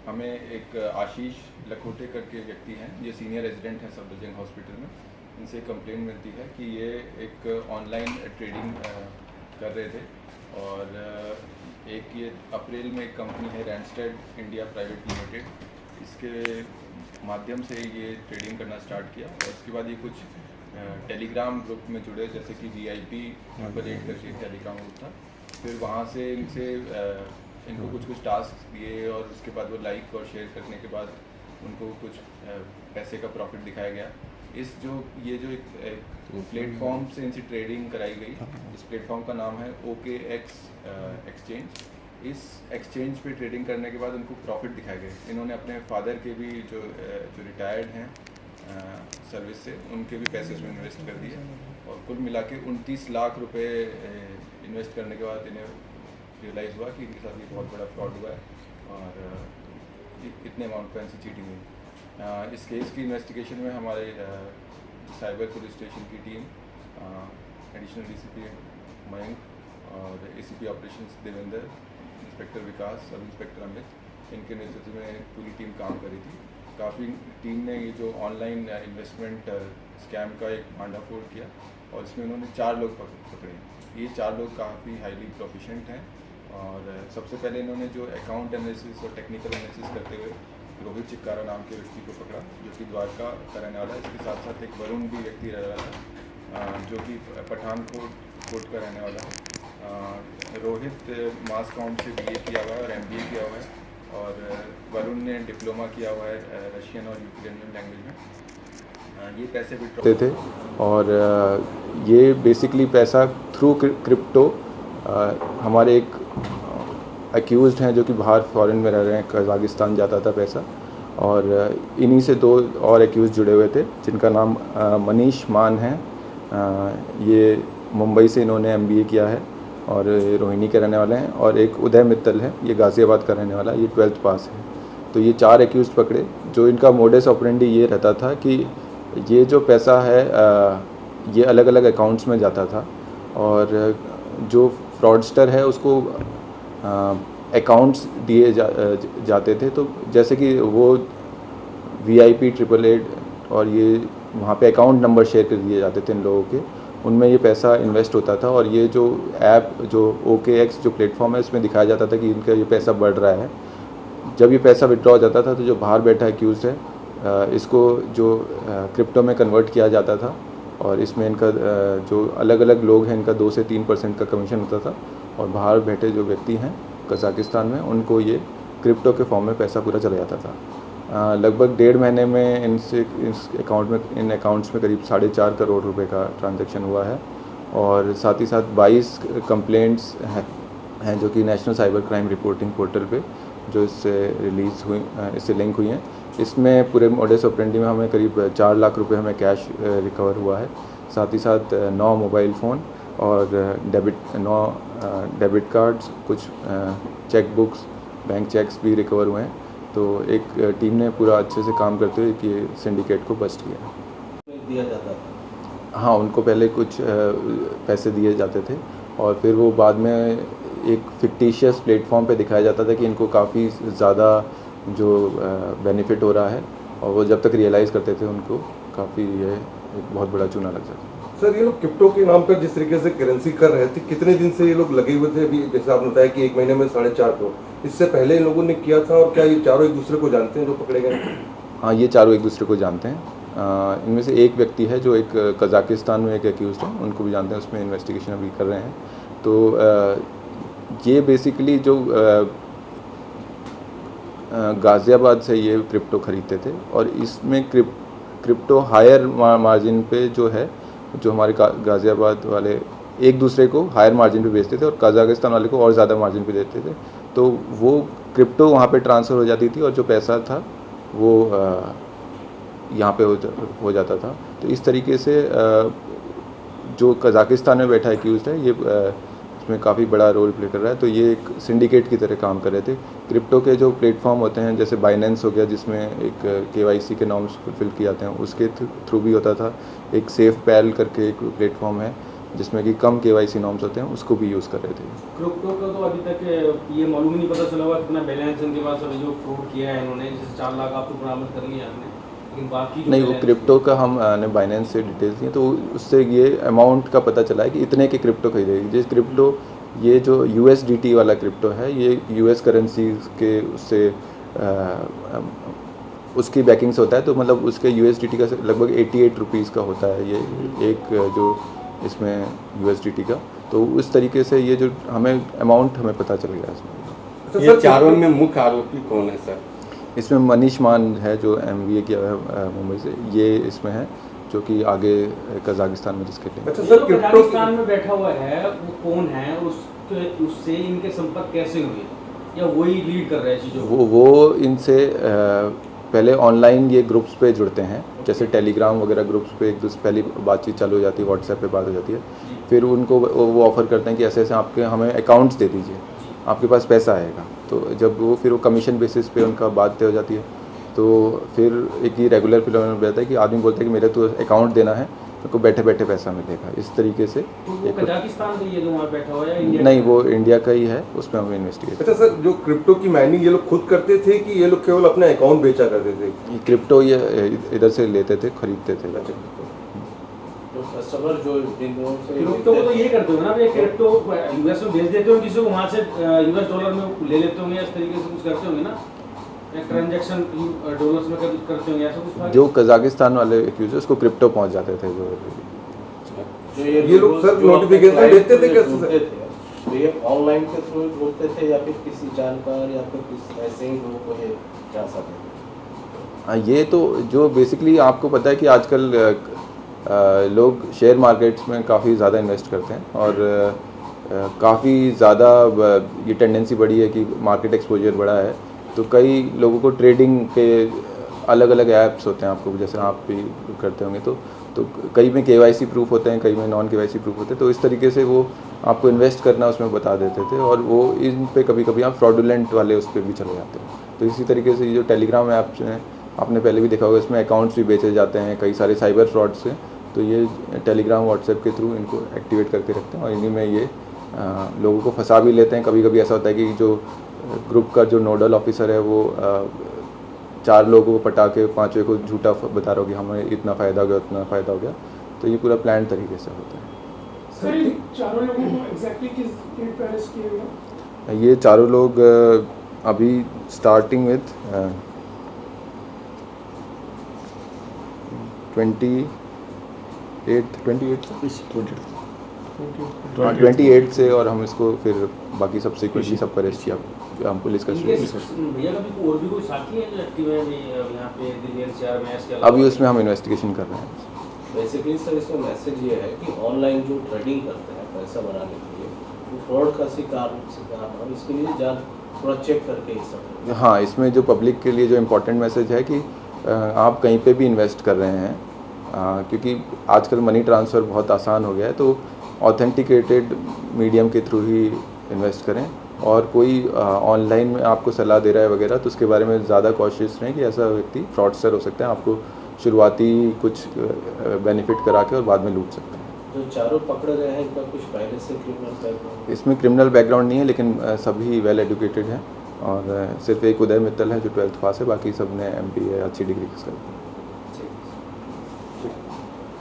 हमें एक आशीष लखोटे करके व्यक्ति हैं, ये सीनियर रेजिडेंट हैं सफदरजंग हॉस्पिटल में। इनसे कंप्लेंट मिलती है कि ये एक ऑनलाइन ट्रेडिंग कर रहे थे और एक ये अप्रैल में एक कंपनी है रैंडस्टेड इंडिया प्राइवेट लिमिटेड, इसके माध्यम से ये ट्रेडिंग करना स्टार्ट किया और उसके बाद ये कुछ टेलीग्राम ग्रुप में जुड़े, जैसे कि VIP #8 करके टेलीग्राम ग्रुप था। फिर वहाँ से इनको कुछ टास्क दिए और उसके बाद वो लाइक और शेयर करने के बाद उनको कुछ पैसे का प्रॉफिट दिखाया गया। ये जो एक प्लेटफॉर्म से इनसे ट्रेडिंग कराई गई, इस प्लेटफॉर्म का नाम है OKX एक्सचेंज। इस एक्सचेंज पे ट्रेडिंग करने के बाद उनको प्रॉफिट दिखाए गए। इन्होंने अपने फादर के भी जो रिटायर्ड हैं सर्विस से, उनके भी पैसे उसमें इन्वेस्ट कर दिए और कुल मिला के 29 लाख रुपए इन्वेस्ट करने के बाद इन्हें रियलाइज़ हुआ कि इनके साथ ये बहुत बड़ा फ्रॉड हुआ है और इतने अमाउंट पर इनसे चीटिंग हुई। इस केस की इन्वेस्टिगेशन में हमारे साइबर पुलिस स्टेशन की टीम, एडिशनल DCP मयंक और ACP ऑपरेशंस देवेंद्र, इंस्पेक्टर विकास, सब इंस्पेक्टर अमित, इनके नेतृत्व में पूरी टीम काम कर रही थी। काफ़ी टीम ने ये जो ऑनलाइन इन्वेस्टमेंट स्कैम का एक भांडाफोड़ किया और इसमें उन्होंने 4 लोग पकड़े। ये 4 लोग काफ़ी हाईली प्रोफिशेंट हैं और सबसे पहले इन्होंने जो अकाउंट एनालिसिस और टेक्निकल एनालिसिस करते हुए रोहित चिक्कारा नाम के व्यक्ति को पकड़ा, जो कि द्वारका का रहने वाला है। इसके साथ साथ एक वरुण भी व्यक्ति रह रहा था जो कि पठानकोट का रहने वाला है। रोहित मास काउंट से BA किया हुआ है और MBA किया हुआ है और वरुण ने डिप्लोमा किया हुआ है रशियन और यूक्रेनियन लैंग्वेज में। ये पैसे विड्रॉ थे और ये बेसिकली पैसा थ्रू क्रिप्टो हमारे एक एक्यूज्ड हैं जो कि बाहर फॉरेन में रह रहे हैं, कजाकिस्तान जाता था पैसा, और इन्हीं से 2 और एक्यूज जुड़े हुए थे जिनका नाम मनीष मान है। ये मुंबई से इन्होंने MBA किया है और रोहिणी के रहने वाले हैं, और एक उदय मित्तल है, ये गाज़ियाबाद का रहने वाला है, ये 12th पास है। तो ये 4 एक्यूज पकड़े। जो इनका मोडस ऑपरेंडी ये रहता था कि ये जो पैसा है ये अलग अलग अकाउंट्स में जाता था और जो फ्रॉडस्टर है उसको अकाउंट्स दिए जाते थे। तो जैसे कि वो VIP 888 और ये वहाँ पे अकाउंट नंबर शेयर कर दिए जाते थे इन लोगों के, उनमें ये पैसा इन्वेस्ट होता था और ये जो ऐप जो OKX जो प्लेटफॉर्म है उसमें दिखाया जाता था कि इनका ये पैसा बढ़ रहा है। जब ये पैसा विड्रॉ हो जाता था तो जो बाहर बैठा एक्यूज़ है इसको जो क्रिप्टो में कन्वर्ट किया जाता था और इसमें इनका जो अलग अलग लोग हैं इनका 2 से 3% का कमीशन होता था और बाहर बैठे जो व्यक्ति हैं कजाकिस्तान में उनको ये क्रिप्टो के फॉर्म में पैसा पूरा चला जाता था। लगभग 1.5 महीने में इन अकाउंट्स में करीब 4.5 करोड़ रुपए का ट्रांजैक्शन हुआ है और साथ ही साथ 22 कंप्लेंट्स हैं जो कि national cyber crime reporting portal पे जो इससे लिंक हुई हैं। इसमें पूरे मोडस ऑपरेंडी में हमें करीब 4 लाख रुपए हमें कैश रिकवर हुआ है। साथ ही साथ 9 मोबाइल फ़ोन और 9 डेबिट कार्ड्स, कुछ चेक बुक्स, बैंक चेक्स भी रिकवर हुए हैं। तो एक टीम ने पूरा अच्छे से काम करते हुए कि सिंडिकेट को बस्ट किया। दिया जाता था? हाँ, उनको पहले कुछ पैसे दिए जाते थे और फिर वो बाद में एक फिक्टिशियस प्लेटफॉर्म पे दिखाया जाता था कि इनको काफ़ी ज़्यादा जो बेनिफिट हो रहा है, और वो जब तक रियलाइज़ करते थे उनको काफ़ी ये एक बहुत बड़ा चूना लग जाता। सर, ये लोग क्रिप्टो के नाम पर जिस तरीके से करेंसी कर रहे थे, कितने दिन से ये लोग लगे हुए थे? अभी जैसे आपने बताया कि 1 महीने में 4.5 करोड़, इससे पहले इन लोगों ने किया था? और क्या ये चारों एक दूसरे को जानते हैं जो पकड़े गए? हाँ, ये चारों एक दूसरे को जानते हैं। इनमें से एक व्यक्ति है जो एक कजाकिस्तान में एक एक्यूज़ है, उनको भी जानते हैं। उसमें इन्वेस्टिगेशन अभी कर रहे हैं। तो ये बेसिकली जो गाज़ियाबाद से ये क्रिप्टो ख़रीदते थे और इसमें क्रिप्टो हायर मार्जिन पे जो है, जो हमारे गाज़ियाबाद वाले एक दूसरे को हायर मार्जिन पे बेचते थे और कजाकिस्तान वाले को और ज़्यादा मार्जिन पे देते थे। तो वो क्रिप्टो वहाँ पे ट्रांसफ़र हो जाती थी और जो पैसा था वो यहाँ पे हो जाता था। तो इस तरीके से जो कजाकिस्तान में बैठा एक्यूज़ड है ये इसमें काफ़ी बड़ा रोल प्ले कर रहा है। तो ये एक सिंडिकेट की तरह काम कर रहे थे। क्रिप्टो के जो प्लेटफॉर्म होते हैं जैसे बाइनेंस हो गया, जिसमें एक KYC के नॉर्म्स फुलफिल किए जाते हैं, उसके थ्रू भी होता था। एक सेफ पैल करके एक प्लेटफॉर्म है जिसमें कि कम KYC नॉर्म्स होते हैं, उसको भी यूज़ कर रहे थे। क्रिप्टो का तो अभी तक ये मालूम ही नहीं पता चला हुआ कितना बैलेंस इनके पास अभी जो फ्रॉड किया है इन्होंने, जैसे 4 लाख आप तो बरामद कर लिया आपने, लेकिन बाकी जो नहीं, वो क्रिप्टो का हमने बाइनेंस से डिटेल्स लिए, तो उससे ये अमाउंट का पता चला है कि इतने के क्रिप्टो खरीदेगी। जिस क्रिप्टो, ये जो USDT वाला क्रिप्टो है, ये US करेंसी के उससे उसकी बैकिंग से होता है, तो मतलब उसके USDT का लगभग 88 रुपीज़ का होता है ये एक जो इसमें USDT का। तो उस तरीके से ये जो हमें अमाउंट हमें पता चल गया इसमें। ये चारों में मुख्य आरोपी कौन है सर? इसमें मनीष मान है जो MBA किया है मुंबई से, ये इसमें है जो कि आगे कजाकिस्तान में जिसके लिए। अच्छा ये सर, जो कजाकिस्तान में बैठा हुआ है वो कौन है, उससे इनके संपर्क कैसे हुए, या वही लीड कर रहे हैं चीज़ों को? वो इनसे पहले ऑनलाइन ये ग्रुप्स पे जुड़ते हैं, जैसे टेलीग्राम वगैरह ग्रुप्स पे एक दूसरे पहली बातचीत चालू हो जाती है, व्हाट्सएप पे बात हो जाती है, फिर उनको वो ऑफ़र करते हैं कि ऐसे ऐसे आपके हमें अकाउंट्स दे दीजिए, आपके पास पैसा आएगा। तो जब वो फिर वो कमीशन बेसिस पे उनका बात तय हो जाती है, तो फिर एक ही रेगुलर फिनोमेनन रहता है कि आदमी बोलता है कि मेरे तो अकाउंट देना है, तो बैठे बैठे पैसा मिलेगा। इस तरीके से तो वो कजाकिस्तान का ये जो वहाँ बैठा हुआ है, इंडिया नहीं, वो इंडिया का ही है, उसमें हम इन्वेस्टिगेट। अच्छा सर, जो क्रिप्टो की माइनिंग ये लोग खुद करते थे कि ये लोग केवल अपने अकाउंट बेचा करते थे? ये क्रिप्टो ये इधर से लेते थे, खरीदते थे। जो कस्टमर जो क्रिप्टो को तो ये करते होंगे ना, ये क्रिप्टो US में भेज देते होंगे किसी को, वहाँ से US डॉलर में ले लेते होंगे, इस तरीके से कुछ करते होंगे ना, ट्रांजैक्शन डॉलर्स में करते होंगे, ऐसा कुछ था? जो कजाकिस्तान वाले एक्यूज उसको क्रिप्टो पहुंच जाते थे। जो ये लोग सर नोटिफिकेशन देते थे कैसे सर? तो ये ऑनलाइन के थ्रू बोलते थे या फिर किसी जानकार या फिर किसी ऐसे ही लोगों को ये जा सकते? ये तो जो बेसिकली आपको पता है कि आजकल लोग शेयर मार्केट्स में काफ़ी ज़्यादा इन्वेस्ट करते हैं, और काफ़ी ज़्यादा ये टेंडेंसी बढ़ी है कि मार्केट एक्सपोजर बढ़ा है, तो कई लोगों को ट्रेडिंग के अलग अलग ऐप्स होते हैं, आपको जैसे आप भी करते होंगे, तो कई में KYC प्रूफ होते हैं, कई में नॉन KYC प्रूफ होते हैं, तो इस तरीके से वो आपको इन्वेस्ट करना उसमें बता देते थे, और वो इन पे कभी कभी आप फ्रॉडुलेंट वाले उस पर भी चले जाते हैं। तो इसी तरीके से ये जो टेलीग्राम ऐप्स हैं, आपने पहले भी देखा होगा, इसमें अकाउंट्स भी बेचे जाते हैं, कई सारे साइबर फ्रॉड्स हैं, तो ये टेलीग्राम व्हाट्सएप के थ्रू इनको एक्टिवेट करके रखते हैं, और इन्हीं में ये लोगों को फंसा भी लेते हैं। कभी कभी ऐसा होता है कि जो ग्रुप का जो नोडल ऑफिसर है वो 4 लोगों को पटा के 5वें को झूठा बता रहा हो कि हमें इतना फ़ायदा हो गया, उतना फ़ायदा हो गया, तो ये पूरा प्लान तरीके से होता है। सर इन चारों लोगों को एग्जैक्टली किस डेट पर अरेस्ट किया गया? ये चारों लोग अभी स्टार्टिंग विथ 28 से, और हम इसको फिर बाकी सब्सिक्वेंटली सब पर अरेस्ट किया, हम पुलिस का भैया कभी और भी कोई साथी है जो एक्टिव है यहाँ पे दिल्ली NCR में, इसके अलावा? अभी उसमें हम इन्वेस्टिगेशन कर रहे हैं। बेसिकली सर इसमें मैसेज ये है कि ऑनलाइन जो ट्रेडिंग करते हैं पैसा बनाने के लिए, वो फ्रॉड का शिकार हम इसके लिए थोड़ा चेक करके ही सब। हाँ, इसमें जो पब्लिक के लिए जो इम्पोर्टेंट मैसेज है कि आप कहीं पे भी इन्वेस्ट कर रहे हैं, क्योंकि आजकल मनी ट्रांसफ़र बहुत आसान हो गया है, तो ऑथेंटिकेटेड मीडियम के थ्रू ही इन्वेस्ट करें, और कोई ऑनलाइन में आपको सलाह दे रहा है वगैरह, तो उसके बारे में ज़्यादा कॉशियस रहें कि ऐसा व्यक्ति फ्रॉडस्टर हो सकता है, आपको शुरुआती कुछ बेनिफिट करा के और बाद में लूट सकते हैं। जो चारों पकड़े गए हैं इनका कुछ पहले से क्रिमिनल बैकग्राउंड? इसमें क्रिमिनल बैकग्राउंड नहीं है, लेकिन सभी वेल एजुकेटेड हैं, और सिर्फ एक उदय मित्तल है जो 12th पास है, बाकी सब ने MBA अच्छी डिग्री करते हैं।